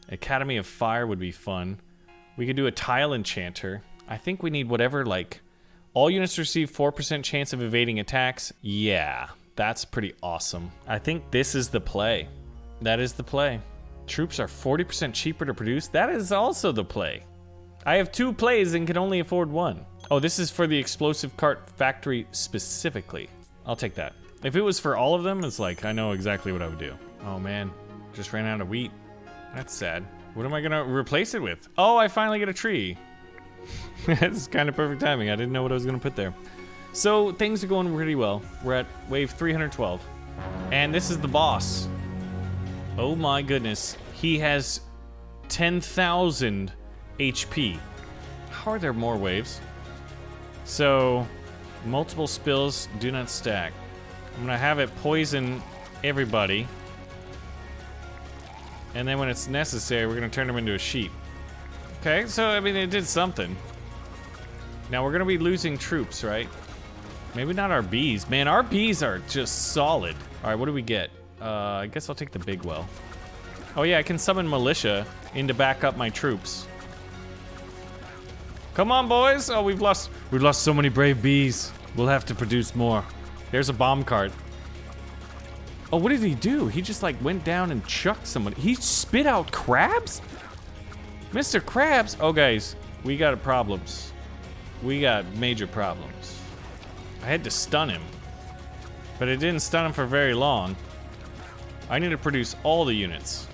Academy of Fire would be fun. We could do a Tile Enchanter. I think we need whatever, like... All units receive 4% chance of evading attacks. Yeah, that's pretty awesome. I think this is the play. That is the play. Troops are 40% cheaper to produce. That is also the play. I have 2 plays and can only afford 1. Oh, this is for the explosive cart factory specifically. I'll take that. If it was for all of them, it's like, I know exactly what I would do. Oh man, just ran out of wheat. That's sad. What am I gonna replace it with? Oh, I finally get a tree. That's kind of perfect timing. I didn't know what I was going to put there. So things are going pretty well. We're at wave 312. And this is the boss. Oh my goodness. He has 10,000 HP. How are there more waves? So, multiple spills do not stack. I'm gonna have it poison everybody. And then when it's necessary, we're gonna turn them into a sheep. Okay, so I mean, it did something. Now we're gonna be losing troops, right? Maybe not our bees. Man, our bees are just solid. All right, what do we get? I guess I'll take the big well. Oh yeah, I can summon militia in to back up my troops. Come on, boys. Oh, we've lost so many brave bees. We'll have to produce more. There's a bomb cart. Oh, what did he do? He just like went down and chucked somebody. He spit out crabs? Mr. Krabs. Oh, guys, we got problems. We got major problems. I had to stun him, but it didn't stun him for very long. I need to produce all the units.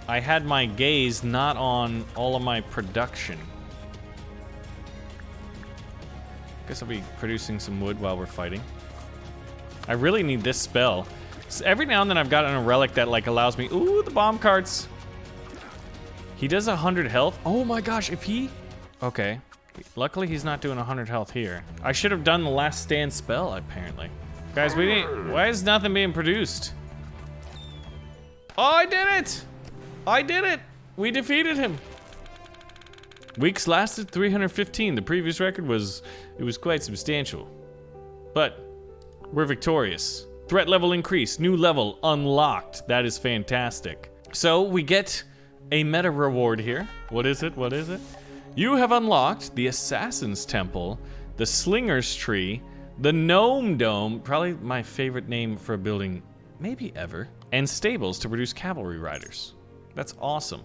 I had my gaze not on all of my production. Guess I'll be producing some wood while we're fighting. I really need this spell. So every now and then I've gotten a relic that like allows me, ooh, the bomb carts. He does 100 health. Oh my gosh, if he, okay. Luckily he's not doing 100 health here. I should have done the last stand spell apparently. Guys, we need, why is nothing being produced? Oh, I did it! I did it! We defeated him. Weeks lasted 315. The previous record was quite substantial. But we're victorious. Threat level increased, new level unlocked. That is fantastic. So we get a meta reward here. What is it? What is it? You have unlocked the Assassin's Temple, the Slinger's Tree, the Gnome Dome, probably my favorite name for a building maybe ever, and stables to produce cavalry riders. That's awesome.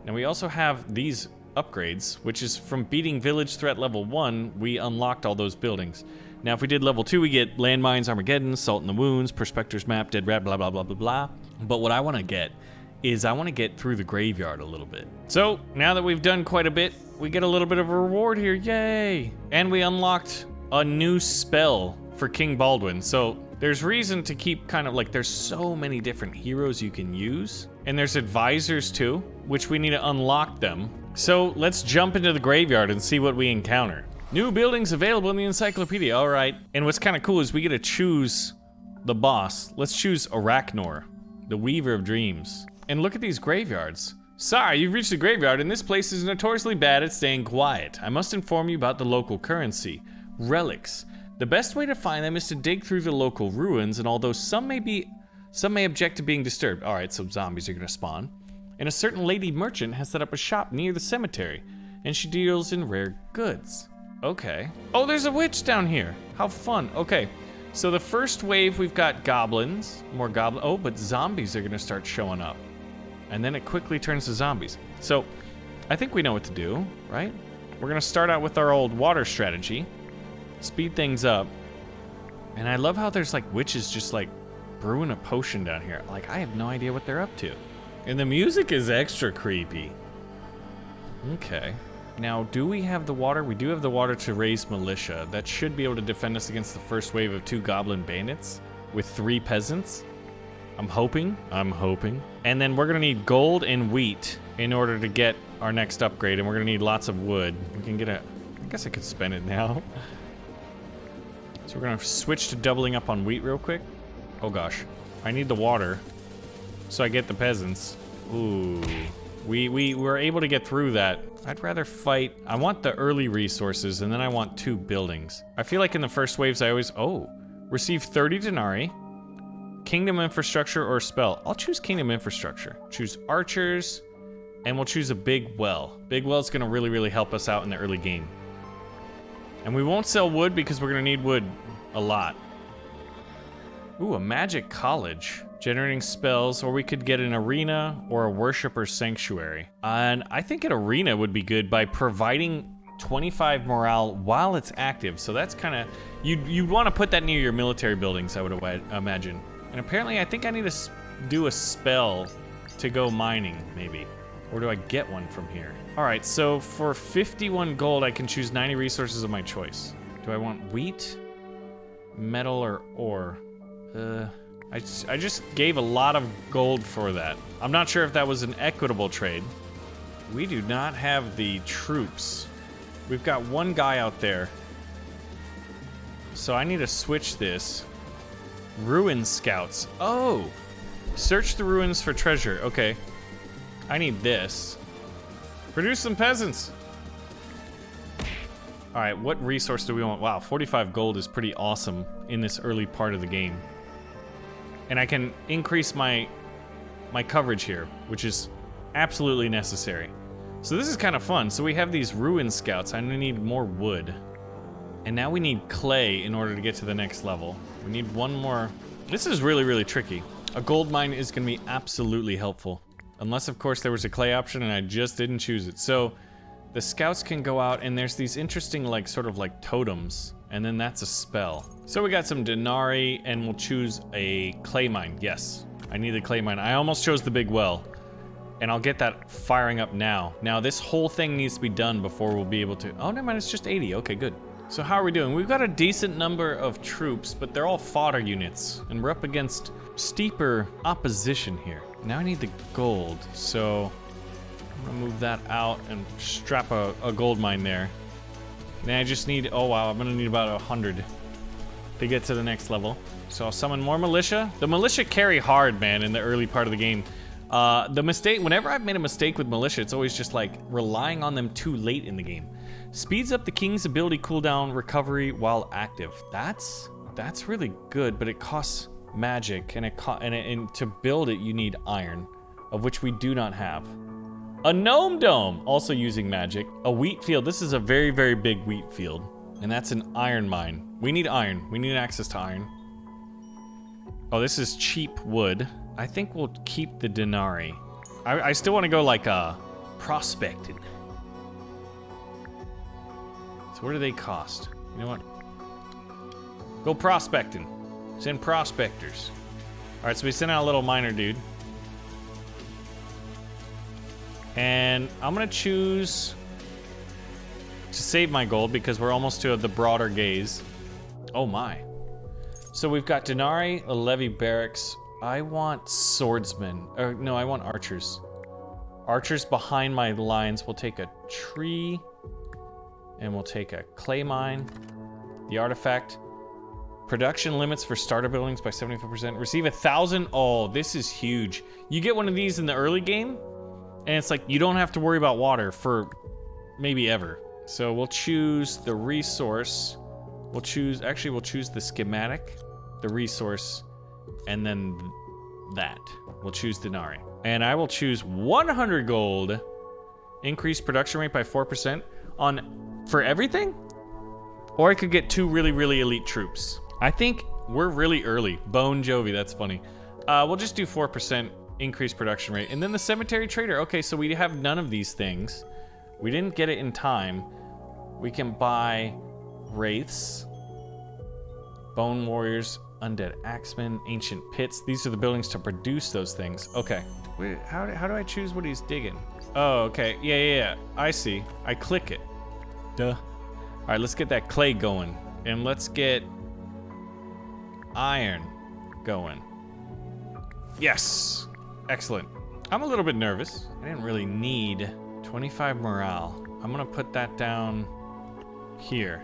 Now we also have these upgrades, which is from beating village threat level 1, we unlocked all those buildings. Now if we did level 2, we get landmines, Armageddon, Salt in the Wounds, Prospector's Map, Dead Rat, blah, blah, blah, blah, blah. But what I want to get is I want to get through the graveyard a little bit. So now that we've done quite a bit, we get a little bit of a reward here, yay! And we unlocked a new spell for King Baldwin. So there's reason to keep kind of like, there's so many different heroes you can use. And there's advisors too, which we need to unlock them. So let's jump into the graveyard and see what we encounter. New buildings available in the encyclopedia, all right. And what's kind of cool is we get to choose the boss. Let's choose Arachnor, the Weaver of Dreams. And look at these graveyards. Sorry, you've reached the graveyard and this place is notoriously bad at staying quiet. I must inform you about the local currency, relics. The best way to find them is to dig through the local ruins, and although some may object to being disturbed. All right, so zombies are gonna spawn. And a certain lady merchant has set up a shop near the cemetery, and she deals in rare goods. Okay. Oh, there's a witch down here. How fun. Okay, so the first wave we've got goblins, more goblins. Oh, but zombies are gonna start showing up. And then it quickly turns to zombies. So I think we know what to do, right? We're gonna start out with our old water strategy, speed things up. And I love how there's like witches just like brewing a potion down here. Like, I have no idea what they're up to. And the music is extra creepy. Okay. Now, do we have the water? We do have the water to raise militia. That should be able to defend us against the first wave of 2 goblin bandits with 3 peasants. I'm hoping. And then we're gonna need gold and wheat in order to get our next upgrade, and we're gonna need lots of wood. We can get a, I guess I could spend it now. So we're gonna switch to doubling up on wheat real quick. Oh gosh, I need the water, so I get the peasants. Ooh, we were able to get through that. I'd rather fight. I want the early resources, and then I want 2 buildings. I feel like in the first waves I always, receive 30 denarii, kingdom infrastructure or spell. I'll choose kingdom infrastructure. Choose archers, and we'll choose a big well. Big well's gonna really, really help us out in the early game. And we won't sell wood because we're gonna need wood a lot. Ooh, a magic college. Generating spells, or we could get an arena or a worshiper sanctuary. And I think an arena would be good by providing 25 morale while it's active. So that's kind of, you'd want to put that near your military buildings, I would imagine. And apparently I think I need to do a spell to go mining, maybe. Or do I get one from here? All right, so for 51 gold, I can choose 90 resources of my choice. Do I want wheat, metal, or ore? I just gave a lot of gold for that. I'm not sure if that was an equitable trade. We do not have the troops. We've got one guy out there. So I need to switch this. Ruin scouts. Oh! Search the ruins for treasure. Okay. I need this. Produce some peasants. Alright, what resource do we want? Wow, 45 gold is pretty awesome in this early part of the game. And I can increase my coverage here, which is absolutely necessary. So this is kind of fun. So we have these ruin scouts. I need more wood. And now we need clay in order to get to the next level. We need one more. This is really, really tricky. A gold mine is going to be absolutely helpful. Unless, of course, there was a clay option and I just didn't choose it. So the scouts can go out and there's these interesting, like, sort of like totems. And then that's a spell. So we got some denarii and we'll choose a clay mine. Yes, I need the clay mine. I almost chose the big well. And I'll get that firing up now. Now this whole thing needs to be done before we'll be able to... Oh, never mind, it's just 80. Okay, good. So how are we doing? We've got a decent number of troops, but they're all fodder units. And we're up against steeper opposition here. Now I need the gold. So I'm gonna move that out and strap a gold mine there. Then I just need... Oh, wow, I'm gonna need about 100 to get to the next level. So I'll summon more militia. The militia carry hard, man, in the early part of the game. Whenever I've made a mistake with militia, it's always just like relying on them too late in the game. Speeds up the king's ability cooldown recovery while active. That's really good, but it costs magic, and to build it you need iron, of which we do not have. A gnome dome, also using magic. A wheat field. This is a very, very big wheat field, and that's an iron mine. We need iron. We need access to iron. Oh, this is cheap wood. I think we'll keep the denarii. I still want to go like prospecting. So what do they cost? You know what? Go prospecting. Send prospectors. All right, so we sent out a little miner dude. And I'm gonna choose to save my gold because we're almost to the broader gaze. Oh my. So we've got denarii, a levy barracks. I want swordsmen. Or no, I want archers. Archers behind my lines. We'll take a tree. And we'll take a clay mine. The artifact. Production limits for starter buildings by 75%. Receive 1,000. Oh, this is huge. You get one of these in the early game. And it's like you don't have to worry about water for maybe ever. So we'll choose the resource. We'll choose the schematic, the resource, and then that. We'll choose denarii. And I will choose 100 gold. Increase production rate by 4% for everything? Or I could get 2 really, really elite troops. I think we're really early. Bone Jovi, that's funny. We'll just do 4% increased production rate. And then the cemetery trader. Okay, so we have none of these things. We didn't get it in time. We can buy wraiths, bone warriors, undead axemen, ancient pits. These are the buildings to produce those things. Okay. Wait, how do I choose what he's digging? Oh, okay. Yeah. I see. I click it. Duh. All right, let's get that clay going. And let's get iron going. Yes. Excellent. I'm a little bit nervous. I didn't really need 25 morale. I'm gonna put that down here.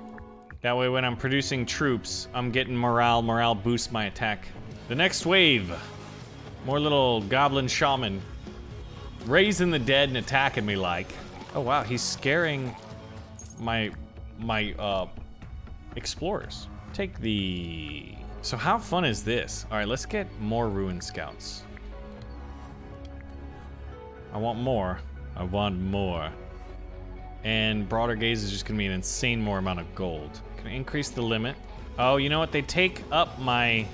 That way when I'm producing troops, I'm getting morale. Morale boosts my attack. The next wave. More little goblin shaman. Raising the dead and attacking me like. Oh wow, he's scaring my explorers. Take the... So how fun is this? All right, let's get more ruin scouts. I want more. I want more. And broader gaze is just gonna be an insane more amount of gold. Can I increase the limit? Oh, you know what? They take up my...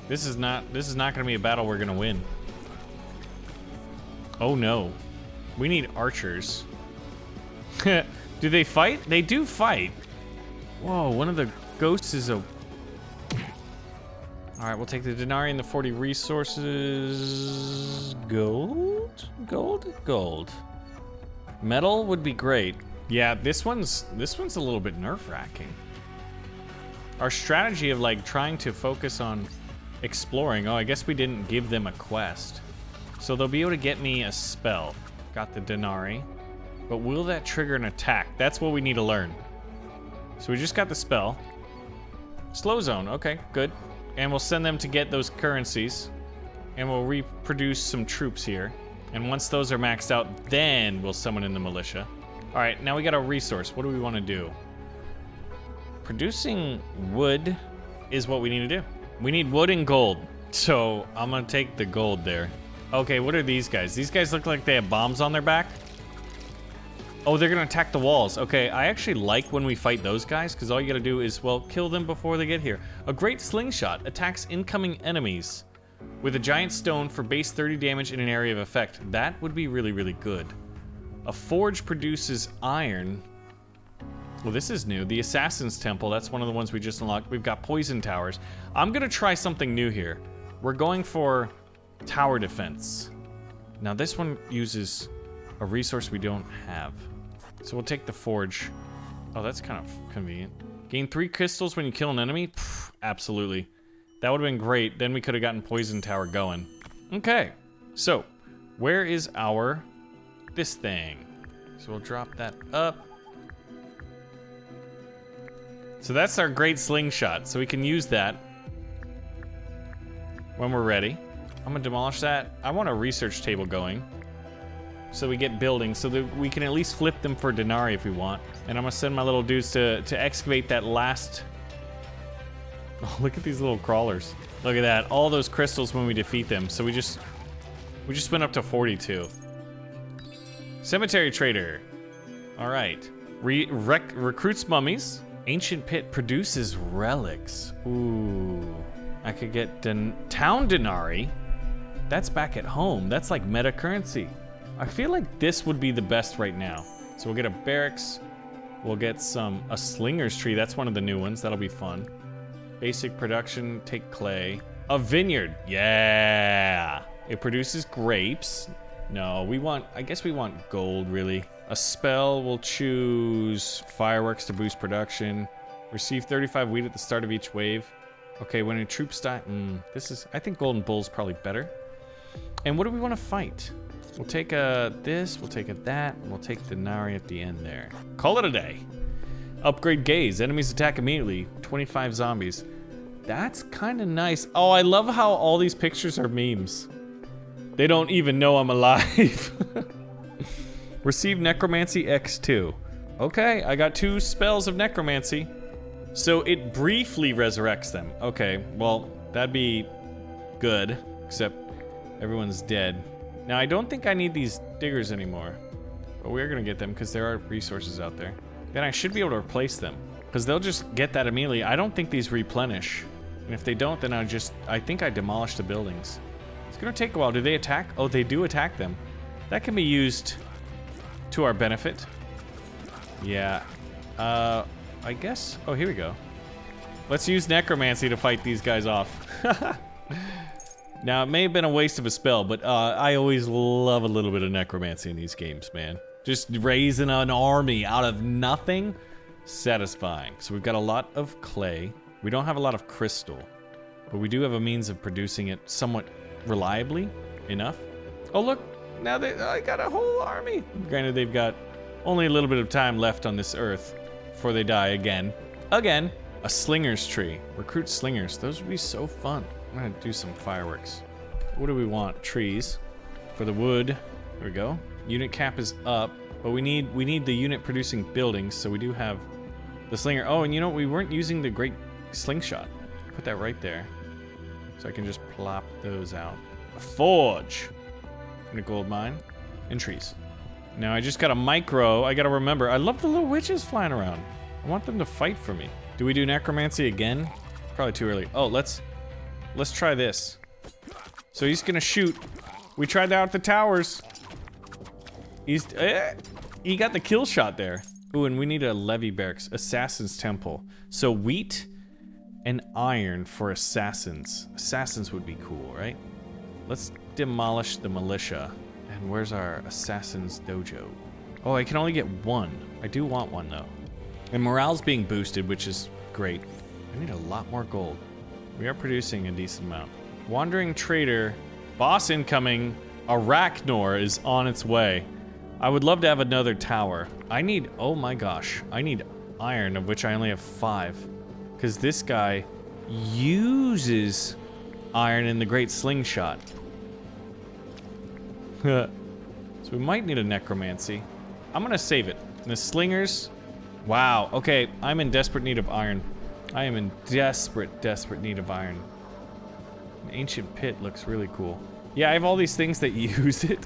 This is not gonna be a battle we're gonna win. Oh no. We need archers. Do they fight? They do fight. Whoa, one of the ghosts is a... Alright, we'll take the denarii and the 40 resources. Gold? Gold. Metal would be great. Yeah, this one's a little bit nerve-wracking. Our strategy of like trying to focus on exploring. Oh, I guess we didn't give them a quest. So they'll be able to get me a spell. Got the Denari. But will that trigger an attack? That's what we need to learn. So we just got the spell. Slow zone, okay, good. And we'll send them to get those currencies. And we'll reproduce some troops here. And once those are maxed out, then we'll summon in the militia. All right, now we got a resource. What do we want to do? Producing wood is what we need to do. We need wood and gold. So I'm gonna take the gold there. Okay, what are these guys? These guys look like they have bombs on their back. Oh, they're gonna attack the walls. Okay, I actually like when we fight those guys, because all you gotta do is, well, kill them before they get here. A great slingshot attacks incoming enemies with a giant stone for base 30 damage in an area of effect. That would be really, really good. A forge produces iron. Well, this is new. The Assassin's Temple, that's one of the ones we just unlocked. We've got poison towers. I'm gonna try something new here. We're going for tower defense. Now this one uses a resource we don't have. So we'll take the forge. Oh, that's kind of convenient. Gain 3 crystals when you kill an enemy? Pff, absolutely. That would have been great. Then we could have gotten poison tower going. Okay, so where is our this thing? So we'll drop that up. So that's our great slingshot. So we can use that when we're ready. I'm gonna demolish that. I want a research table going so we get buildings so that we can at least flip them for Denari if we want. And I'm gonna send my little dudes to excavate that last. Oh, look at these little crawlers. Look at that, all those crystals when we defeat them. So we just went up to 42. Cemetery trader. All right, recruits mummies. Ancient pit produces relics. Ooh, I could get town Denari. That's back at home. That's like meta currency. I feel like this would be the best right now. So we'll get a barracks. We'll get a slinger's tree. That's one of the new ones. That'll be fun. Basic production, take clay. A vineyard, yeah. It produces grapes. No, I guess we want gold really. A spell, we'll choose fireworks to boost production. Receive 35 wheat at the start of each wave. Okay, when a troop die, I think golden bull's probably better. And what do we want to fight? We'll take this, we'll take that, and we'll take the Nari at the end there. Call it a day. Upgrade gaze, enemies attack immediately. 25 zombies. That's kind of nice. Oh, I love how all these pictures are memes. They don't even know I'm alive. Receive necromancy X2. Okay, I got 2 spells of necromancy. So it briefly resurrects them. Okay, well, that'd be good, except everyone's dead. Now, I don't think I need these diggers anymore, but we're gonna get them because there are resources out there. Then I should be able to replace them because they'll just get that immediately. I don't think these replenish. And if they don't, then I think I demolished the buildings. It's gonna take a while. Do they attack? Oh, they do attack them. That can be used to our benefit. Yeah, I guess, oh, here we go. Let's use necromancy to fight these guys off. Now, it may have been a waste of a spell, but I always love a little bit of necromancy in these games, man. Just raising an army out of nothing, satisfying. So we've got a lot of clay. We don't have a lot of crystal, but we do have a means of producing it somewhat reliably enough. Oh, look, now I got a whole army. Granted, they've got only a little bit of time left on this earth before they die again. Again, a slinger's tree. Recruit slingers. Those would be so fun. I'm gonna do some fireworks. What do we want? Trees. For the wood. There we go. Unit cap is up, but we need the unit producing buildings, so we do have the slinger. Oh, and you know what? We weren't using the great slingshot. Put that right there. So I can just plop those out. A forge. And a gold mine. And trees. Now I just got a micro. I gotta remember. I love the little witches flying around. I want them to fight for me. Do we do necromancy again? Probably too early. Oh, let's try this. So he's gonna shoot. We tried that at the towers. He got the kill shot there. Ooh, and we need a levy barracks. Assassin's Temple. So wheat and iron for assassins. Assassins would be cool, right? Let's demolish the militia. And where's our assassin's dojo? Oh, I can only get 1. I do want 1 though. And morale's being boosted, which is great. I need a lot more gold. We are producing a decent amount. Wandering Trader, boss incoming. Arachnor is on its way. I would love to have another tower. I need, oh my gosh, I need iron, of which I only have 5. Because this guy uses iron in the Great Slingshot. So we might need a necromancy. I'm gonna save it. And the slingers, wow, okay, I'm in desperate need of iron. I am in desperate need of iron. An ancient pit looks really cool. Yeah, I have all these things that use it.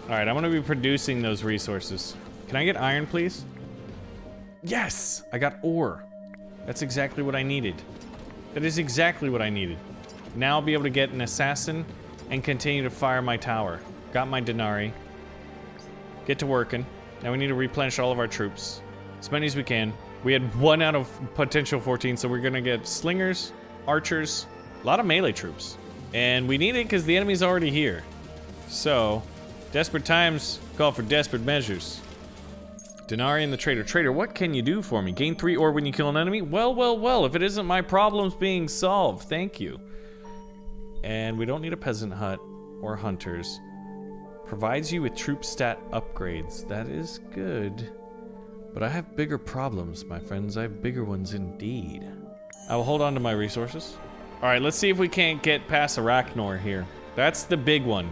All right, I'm gonna be producing those resources. Can I get iron, please? Yes, I got ore. That's exactly what I needed. That is exactly what I needed. Now I'll be able to get an assassin and continue to fire my tower. Got my denarii. Get to working. Now we need to replenish all of our troops. As many as we can. We had 1 out of potential 14, so we're gonna get slingers, archers, a lot of melee troops. And we need it because the enemy's already here. So, desperate times call for desperate measures. Denarii and the Trader. Trader, what can you do for me? Gain 3 ore when you kill an enemy? Well, if it isn't my problems being solved, thank you. And we don't need a peasant hut or hunters. Provides you with troop stat upgrades. That is good. But I have bigger problems, my friends. I have bigger ones indeed. I will hold on to my resources. All right, let's see if we can't get past Arachnor here. That's the big one.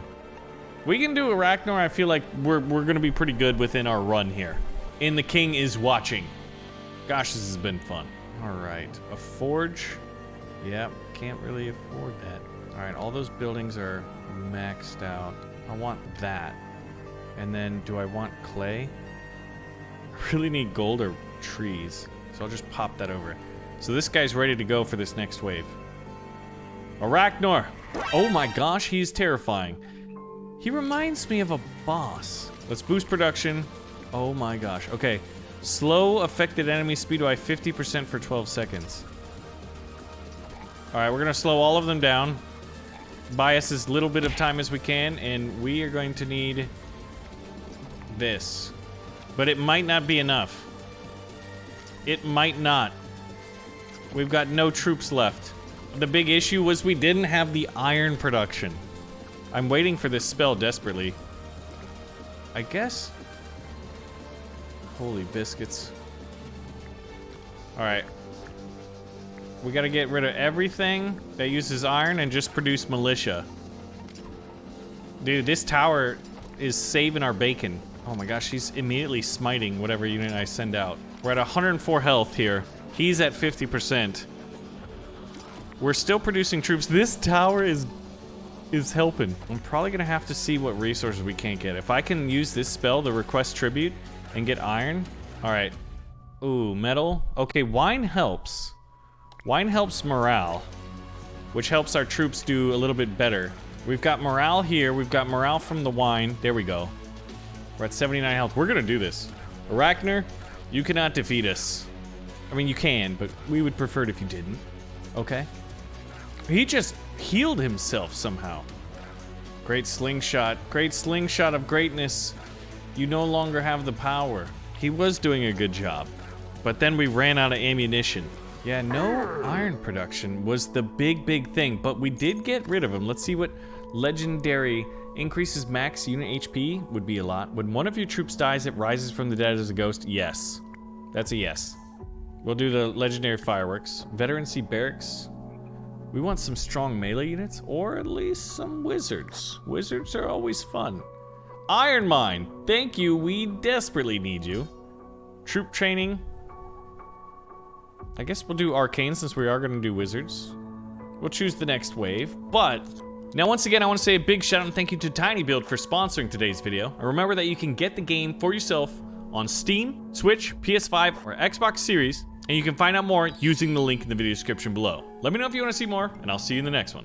If we can do Arachnor, I feel like we're gonna be pretty good within our run here. And the king is watching. Gosh, this has been fun. All right, a forge. Yep, can't really afford that. All right, all those buildings are maxed out. I want that. And then, do I want clay? I really need gold or trees. So I'll just pop that over. So this guy's ready to go for this next wave. Arachnor! Oh my gosh, he's terrifying. He reminds me of a boss. Let's boost production. Oh my gosh. Okay. Slow affected enemy speed by 50% for 12 seconds. Alright, we're gonna slow all of them down. Buy us as little bit of time as we can, and we are going to need this. But it might not be enough. It might not. We've got no troops left. The big issue was we didn't have the iron production. I'm waiting for this spell desperately. I guess. Holy biscuits. Alright. We gotta get rid of everything that uses iron and just produce militia. Dude, this tower is saving our bacon. Oh my gosh, he's immediately smiting whatever unit I send out. We're at 104 health here. He's at 50%. We're still producing troops. This tower is helping. I'm probably gonna have to see what resources we can't get. If I can use this spell, the request tribute, and get iron. All right. Ooh, metal. Okay, wine helps. Wine helps morale, which helps our troops do a little bit better. We've got morale here. We've got morale from the wine. There we go. We're at 79 health. We're gonna do this. Arachnor, you cannot defeat us. I mean, you can, but we would prefer it if you didn't. Okay? He just healed himself somehow. Great slingshot. Great slingshot of greatness. You no longer have the power. He was doing a good job. But then we ran out of ammunition. Yeah, no iron production was the big thing, but we did get rid of him. Let's see what legendary increases max unit HP would be a lot. When one of your troops dies, it rises from the dead as a ghost. Yes. That's a yes. We'll do the legendary fireworks. Veterancy barracks. We want some strong melee units, or at least some wizards. Wizards are always fun. Iron Mine, thank you, we desperately need you. Troop training. I guess we'll do arcane since we are gonna do wizards. We'll choose the next wave, but now once again I want to say a big shout out and thank you to TinyBuild for sponsoring today's video. And remember that you can get the game for yourself on Steam, Switch, PS5, or Xbox Series, and you can find out more using the link in the video description below. Let me know if you want to see more, and I'll see you in the next one.